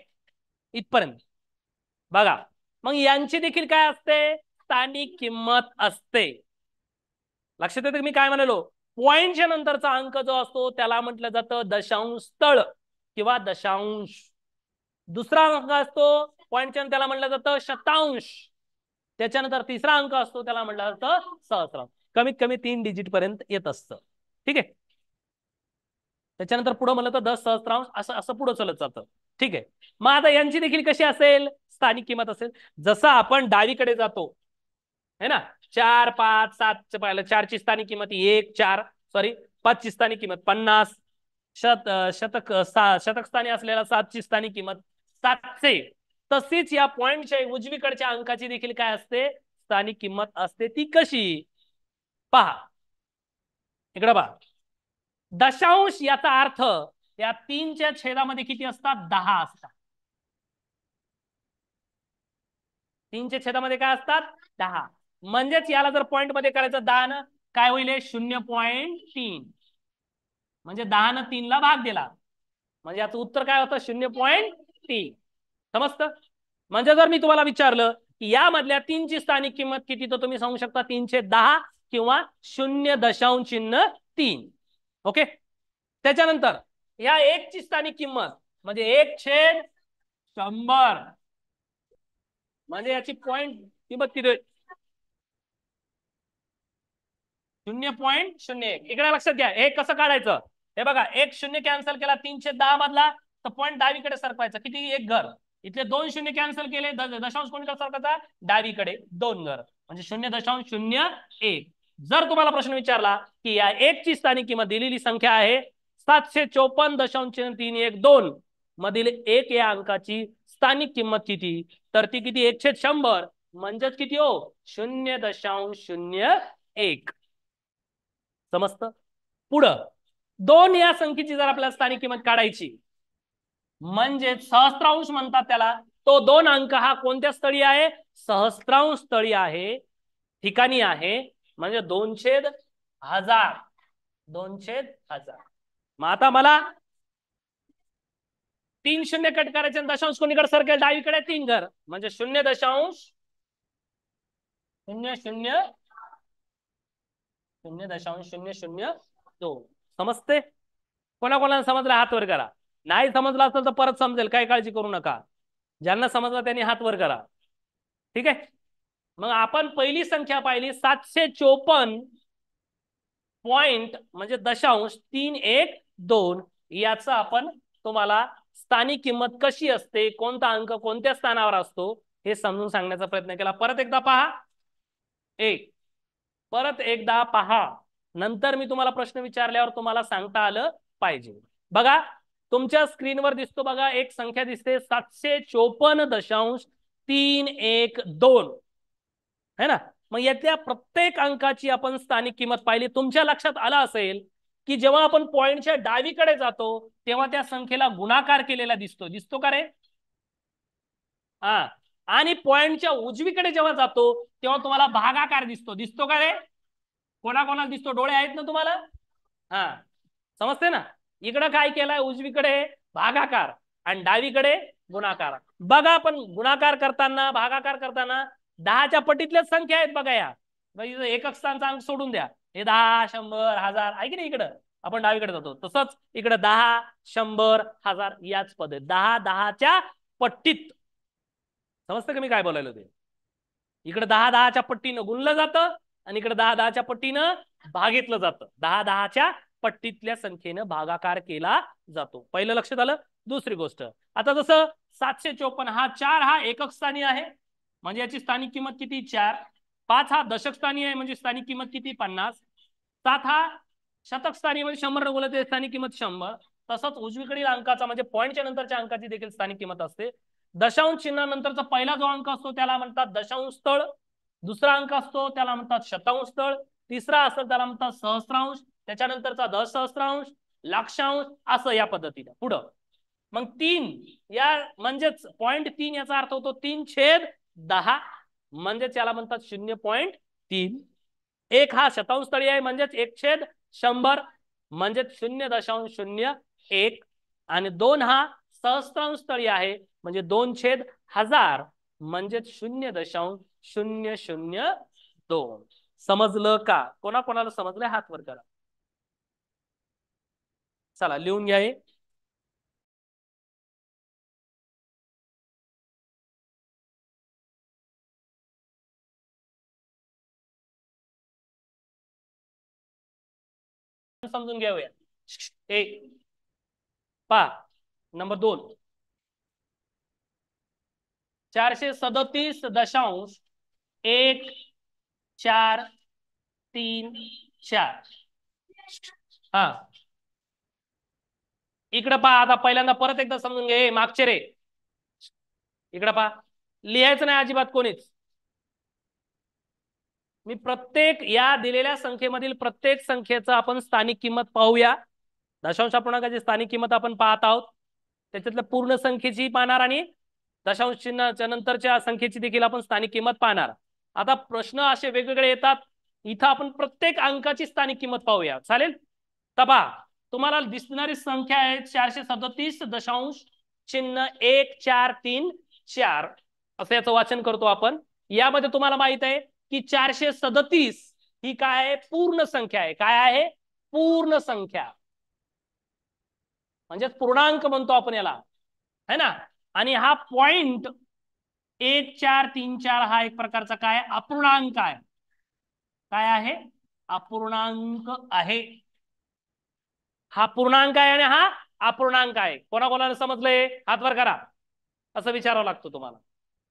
इथपर्यंत बघा. मग यांची देखील काय असते? स्थानिक किंमत असते. लक्षात येतं मी काय म्हणालो? पॉइंटच्या नंतरचा अंक जो असतो त्याला म्हटलं जातं दशांश स्थळ किंवा दशांश. दुसरा अंक असतो पॉइंटच्या त्याला म्हटलं जातं शतांश. त्याच्यानंतर तिसरा अंक असतो त्याला म्हटलं जातं सहस्रांश. कमीत कमी 3 डिजिट पर्यंत येत असतं. ठीक आहे. त्याच्यानंतर पुढे म्हणलं तर 10 सहस्रांश असं असं पुढे चालत जातं. ठीक आहे. मग आता यांची देखील कशी असेल? स्थानिक किंमत असेल. जसं आपण डावीकडे जातो है ना, 4 5 7 पाहिलं, 4 ची स्थानिक किंमत 1 4 सॉरी 5 ची स्थानिक किंमत 50, शतक स्थानी असलेला 7 ची स्थानिक किंमत 700. तशीच या पॉइंटच्या उजवीकडच्या अंकाची देखील काय असते? स्थानिक किंमत असते. ती कशी? पहा इकडे पहा. दशांश याचा अर्थ या 3च्या छेदामध्ये किती असतात? 10 असतात. 3च्या छेदामध्ये काय असतात? 10. म्हणजेच याला जर पॉइंट मध्ये करायचं 10 न काय होईल? 0.3. म्हणजे 10 न 3 ला भाग दिला म्हणजे याचं उत्तर काय होतं? 0.3. समजतं? म्हणजे जर मी तुम्हाला विचारलं की यामधल्या 3 ची स्थानिक किंमत किती, तर तुम्ही सांगू शकता 3/10 किंवा 0.3. ओके. त्याच्यानंतर या 1 ची स्थानिक किंमत म्हणजे 1/100 म्हणजे याची पॉइंट किंमत किती? 0.01. इकडे लक्षात घ्या हे कसं काढायचं. हे बघा 1 0 कॅन्सल केला 3/10 मधला तर पॉइंट डावीकडे सरकवायचा. किती? 1 घर. इथले 2 0 कॅन्सल केले, दशांश कोणीकडे सरकायचा? डावीकडे 2 घर म्हणजे 0.01. जर तुम्हाला प्रश्न विचारला की या 1 ची स्थानिक किंमत दिलेली संख्या आहे 754.312 मधील 1 या अंकाची स्थानिक किंमत किती, तर ती किती? 1/100 म्हणजेच किती हो? 0.01. समजतं? पुढं 2 या संख्येची जर आपल्याला स्थानिक किंमत काढायची म्हणजे सहस्त्रांश म्हणतात त्याला. तो 2 अंक हा कोणत्या स्थळी आहे? सहस्त्रांश स्थळी आहे, ठिकाणी आहे. म्हणजे 2/1000. 2/1000. मग आता मला 3 0 कट करायचे आणि दशांश कोणीकडे सरकेल? डावीकडे 3 घर म्हणजे 0.0002. समजते? कोणाकोणाला समजलं हात वर करा. नाही समजलं असेल तर परत समजेल, काही काळजी करू नका. ज्यांना समजलं त्यांनी हात वर करा. ठीक आहे. मग आपण पहिली संख्या पाहिली 754 पॉइंट म्हणजे दशांश 312. याचं आपण तुम्हाला स्थानिक किंमत कशी असते, कोणता अंक कोणत्या स्थानावर असतो हे समजून सांगण्याचा प्रयत्न केला. परत एकदा पहा. परत एकदा पहा. नंतर मी तुम्हाला प्रश्न विचारल्यावर तुम्हाला सांगता आलं पाहिजे. बघा तुमच्या स्क्रीनवर दिसतो बघा एक संख्या दिसते 754.312 है ना. मग यातल्या प्रत्येक अंकाची आपण स्थानिक किंमत पाहिली. तुमच्या लक्षात आलं असेल की जेव्हा आपण पॉइंटच्या डावीकडे जातो तेव्हा त्या संख्येला गुणाकार केलेला दिसतो का रे? हा. आणि पॉइंटच्या उजवीकडे जेव्हा जातो तेव्हा तुम्हाला भागाकार दिसतो का रे? कोणाकोणाला दिसतो? डोळे आहेत ना तुम्हाला? हा. समजते ना? इकडे काय केलाय? उजवीकडे भागाकार आणि डावीकडे गुणाकार. बघा पण गुणाकार करताना भागाकार करताना 10च्या पटीतल्याच संख्या आहेत बघा. या एकक स्थानचा अंक सोडून द्या. हे 10 100 1000 आहे की नाही? इकडं आपण डावीकडे जातो तसंच इकडे 10 100 1000 याच पद्धत 10 10च्या पट्टीत. समजतं का मी काय बोलायलो ते? इकडे 10 10च्या पट्टीनं गुणलं जातं आणि इकडे 10 10च्या पट्टीनं भागितलं जातं. 10 10च्या पट्टीतल्या संख्येनं भागाकार केला जातो. पहिलं लक्षात आलं. दुसरी गोष्ट आता जसं 754 हा 4 हा एकक स्थानी आहे म्हणजे याची स्थानिक किंमत किती? 4. 5 हा दशक स्थानी आहे म्हणजे स्थानिक किंमत किती? 50. 7 हा शतक स्थानी म्हणजे 100 गुणिले स्थानिक किंमत 100. तसंच उजवीकडील अंकाचा म्हणजे पॉइंटच्या नंतरच्या अंकाची देखील स्थानिक किंमत असते. दशांश चिन्हानंतरचा पहिला जो अंक असतो त्याला म्हणतात दशांश स्थळ. दुसरा अंक असतो त्याला म्हणतात शतांश स्थळ. तिसरा असेल त्याला म्हणतात सहस्रांश. त्याच्यानंतरचा दशसहस्रांश, लक्षांश असं या पद्धतीने पुढं. मग 3 या म्हणजेच 0.3 याचा अर्थ होतो 3/10 म्हणजेच याला म्हणतात 0.3. 1 हा शतांश स्थळी आहे म्हणजेच 1/100 म्हणजेच 0.01. आणि 2 हा सहस्रांश स्थळी आहे म्हणजे 2/1000 म्हणजेच 0.002. समजलं का? कोणाकोणाला समजलंय हात वर करा. चला लिहून घ्या हे. समजून घेऊया. एक पा नंबर 2 437.143.4. हा इकडं पहा. आता पहिल्यांदा परत एकदा समजून घे मागचे रे. इकडं पहा, लिहायचं नाही अजिबात कोणीच. मी प्रत्येक या दिलेल्या संख्येमधील प्रत्येक संख्येचं आपण स्थानिक किंमत पाहूया. दशांश अपूर्णांकाची स्थानिक किंमत आपण पाहत आहोत. त्याच्यातल्या पूर्ण संख्येची पाहणार आणि दशांश चिन्हाच्या नंतरच्या संख्येची देखील आपण स्थानिक किंमत पाहणार. आता प्रश्न असे वेगवेगळे येतात. इथं आपण प्रत्येक अंकाची स्थानिक किंमत पाहूया. चालेल? तबा तुम्हाला दिसणारी संख्या आहे 437.143.4 असं याचं वाचन करतो आपण. यामध्ये तुम्हाला माहित आहे की 437 ही काय आहे? पूर्ण संख्या आहे. काय आहे? पूर्ण संख्या, म्हणजे पूर्णांक म्हणतो आपण याला, है ना. आणि हा पॉइंट 1434 हा एक प्रकारचा काय अपूर्णांक आहे. काय आहे? अपूर्णांक आहे. हा पूर्णांक आहे आणि हा अपूर्णांक आहे. कोणाकोणाला समजलंय हात वर करा. असं विचारावं लागतं तुम्हाला.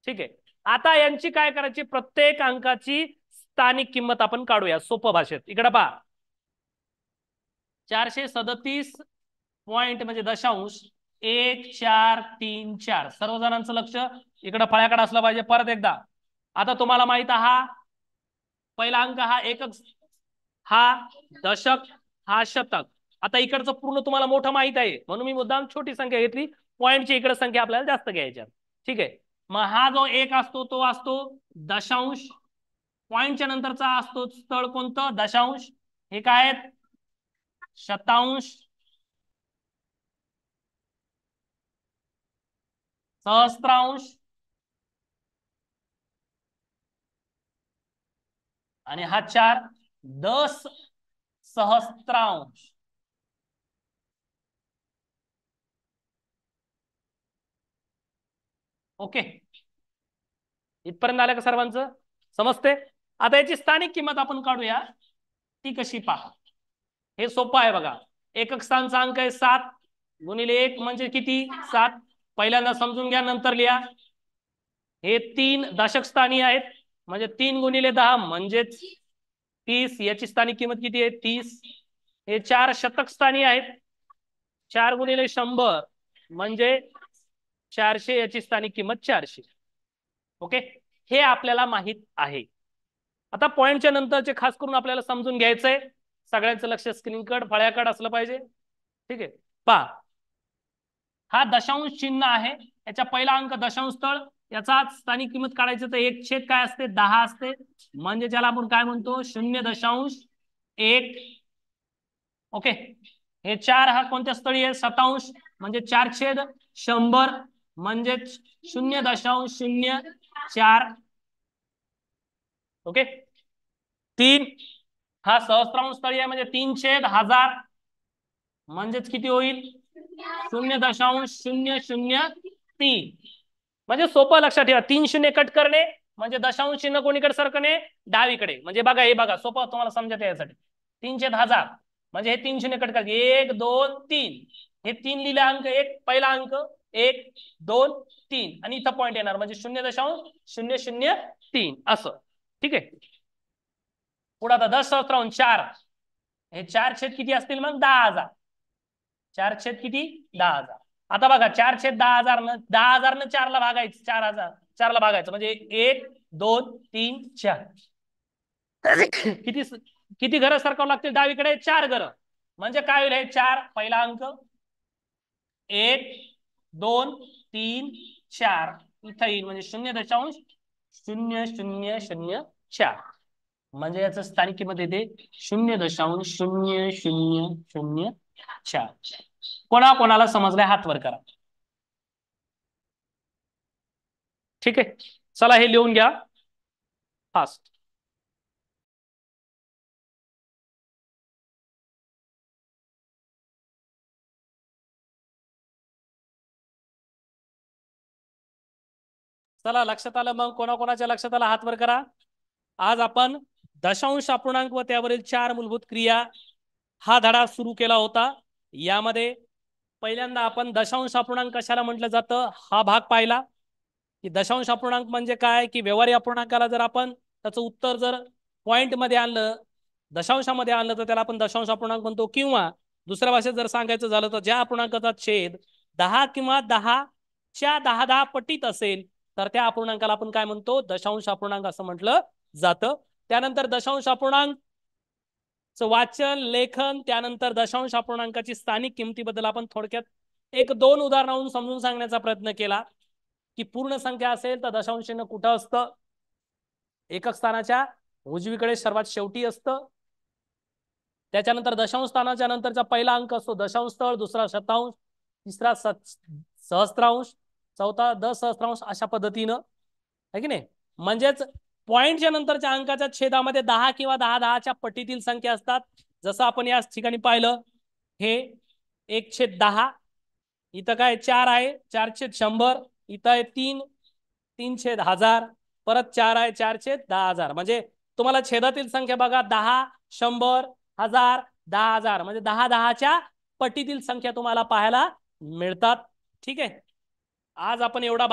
ठीक आहे. आता यांची काय करायची? प्रत्येक अंकाची स्थानिक किंमत आपण काढूया सोपं भाषेत. इकडे पहा, 437 पॉइंट म्हणजे दशांश 1434. सर्वजणांचं लक्ष इकडे फळ्याकडे असलं पाहिजे. परत एकदा, आता तुम्हाला माहित आहे हा पहिला अंक, हा एकक, हा दशक, हा शतक. आता इकडचं पूर्ण तुम्हाला मोठं माहित आहे म्हणून मी मुद्दाम छोटी संख्या घेतली. पॉइंटची इकडे संख्या आपल्याला जास्त घ्यायच्या. ठीक आहे. मग हा जो एक असतो तो असतो दशांश. पॉइंटच्या नंतरचा असतो स्थळ कोणतं? दशांश. हे काय आहेत? शतांश, सहस्त्रांश आणि हा 4 10 सहस्त्रांश. ओके, इथपर्यंत आलं का सर्वांचं? समजते? आता याची स्थानिक किंमत आपण काढूया. ती कशी पहा. हे सोपं आहे बघा. एकक स्थानचा अंक आहे 7 गुणिले 1 म्हणजे किती? 7. पहिल्यांदा समजून घ्या नंतर लिहा. हे 3 दशक स्थानी आहेत म्हणजे 3 गुणिले 10 म्हणजेच 30. याची स्थानिक किंमत किती आहे? 30. हे 4 शतक स्थानी आहेत. 4 गुणिले 100 म्हणजे 400. याची स्थानिक किंमत 400. ओके, हे आपल्याला माहित आहे. आता पॉइंटच्या नंतरचे खास करून आपल्याला समजून घ्यायचंय. सगळ्यांचं लक्ष स्क्रीनकड फळ्याकड असलं पाहिजे. ठीक आहे. पहा, हा दशांश चिन्ह आहे. याचा पहिला अंक दशांश स्थळ. याचा स्थानिक किंमत काढायची तर 1/10 काय असते? 10 असते. म्हणजे ज्याला आपण काय म्हणतो? 0.1. ओके, हे 4 हा कोणत्या स्थळी आहे? शतांश. म्हणजे 4/100 म्हणजे 0.04. ओके. 3 हा सहस्त्रांश स्थळी आहे म्हणजे 3/1000 म्हणजेच किती होईल? 0.003. म्हणजे सोपं लक्षात ठेवा. 3 शून्य कट करणे म्हणजे दशांश चिन्ह कोणीकडे सरकणे? डावीकडे. म्हणजे बघा, हे बघा सोपं तुम्हाला समजत यासाठी. 3/1000 म्हणजे हे 3 शून्य कट करायचे. 1 2 3. हे 3 लिहिले अंक. एक पहिला अंक 1 2 3 आणि इथं पॉईंट येणार म्हणजे 0.003 असं. ठीक आहे. पुढे आता 10 सहस्त्रांश 4. हे 4 किती असतील मग? 10,000. 4 किती? 10,000. आता बघा 4/10,000 न 10,000 न 4 ला भागायचं. 4 ला भागायचं म्हणजे 1 2 3 4. किती किती घरं सरकावं लागतील डावीकडे? 4 घरं. म्हणजे काय होईल? हे 4 पहिला अंक 1 2 3 4 इथं येईल म्हणजे 0.0004. म्हणजे याचं स्थानिक किंमत येते 0.0004. कोणाला समजलंय हात वर करा. ठीक आहे. चला हे लिहून घ्या फास्ट. चला लक्षात आलं. मग कोणाकोणाच्या लक्षात आलं हात वर करा. आज आपण दशांश अपूर्णांक व त्यावरील 4 मूलभूत क्रिया हा धडा सुरू केला होता. यामध्ये पहिल्यांदा आपण दशांश अपूर्णांक कशाला म्हटलं जातं हा भाग पाहिला, की दशांश अपूर्णांक म्हणजे काय, की व्यवहारी अपूर्णांकाला जर आपण त्याचं उत्तर जर पॉइंट मध्ये आणलं, दशांशामध्ये आणलं, तर त्याला आपण दशांश अपूर्णांक म्हणतो. किंवा दुसऱ्या भाषेत जर सांगायचं झालं तर ज्या अपूर्णांकाचा छेद 10 किंवा 10च्या 10 पटीत असेल तर त्या अपूर्णांकाला आपण काय म्हणतो, दशांश अपूर्णांक असं म्हटलं जातं. त्यानंतर दशांश अपूर्णांक वाचन लेखन, त्यानंतर दशांश अपूर्णांकाची स्थानिक किमतीबद्दल आपण थोडक्यात 1-2 उदाहरणावरून समजून सांगण्याचा प्रयत्न केला. की पूर्ण संख्या असेल तर दशांश चिन्ह कुठं असतं, एकक स्थानाच्या उजवीकडे सर्वात शेवटी असतं. त्याच्यानंतर दशांश स्थानाच्या नंतरचा पहिला अंक असतो दशांश स्थळ, दुसरा शतांश, तिसरा सहस्त्रांश, चौथा दशसहस्त्रांश, अशा पद्धतीनं आहे की नाही. म्हणजेच पॉइंटच्या नंतरच्या अंकाच्या छेदामध्ये 10 किंवा 10च्या पटीतील संख्या असतात. जसं आपण या ठिकाणी पाहिलं, हे 1/10, इथं काय 4 आहे, 4/100, इथं आहे 3, 3/1000, परत 4 आहे, 4/10,000. म्हणजे तुम्हाला छेदातील संख्या बघा 10, 100, 1000, 10,000, म्हणजे 10च्या पटीतील संख्या तुम्हाला पाहायला मिळतात. ठीक आहे. आज आपण एवढा